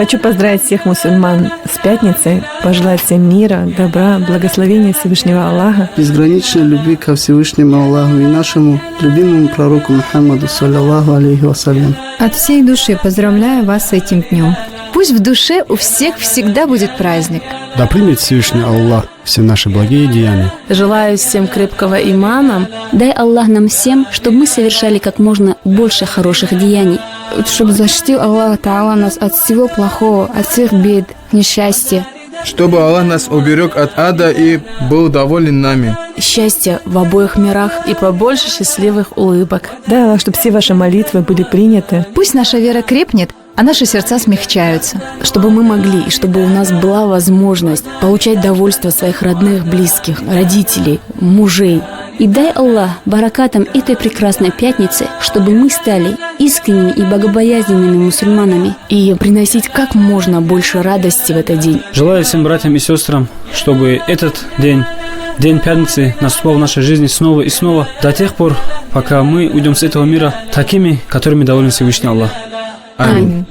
Хочу поздравить всех мусульман с пятницей, пожелать всем мира, добра, благословения Всевышнего Аллаха, безграничной любви ко Всевышнему Аллаху и нашему любимому пророку Мухаммаду, саллаллаху алейхи вассалям. От всей души поздравляю вас с этим днем. Пусть в душе у всех всегда будет праздник. Да примет Всевышний Аллах все наши благие деяния. Желаю всем крепкого имана. Дай Аллах нам всем, чтобы мы совершали как можно больше хороших деяний. Чтобы защитил Аллах Та'ала нас от всего плохого, от всех бед, несчастья. Чтобы Аллах нас уберег от ада и был доволен нами. Счастья в обоих мирах и побольше счастливых улыбок. Дай Аллах, чтобы все ваши молитвы были приняты. Пусть наша вера крепнет, а наши сердца смягчаются. Чтобы мы могли и чтобы у нас была возможность получать довольство своих родных, близких, родителей, мужей. И дай Аллах баракатам этой прекрасной пятницы, чтобы мы стали искренними и богобоязненными мусульманами. И приносить как можно больше радости в этот день. Желаю всем братьям и сестрам, чтобы этот день, День пятницы, наступал в нашей жизни снова и снова, до тех пор, пока мы уйдем с этого мира такими, которыми доволен Всевышний Аллах. Аминь.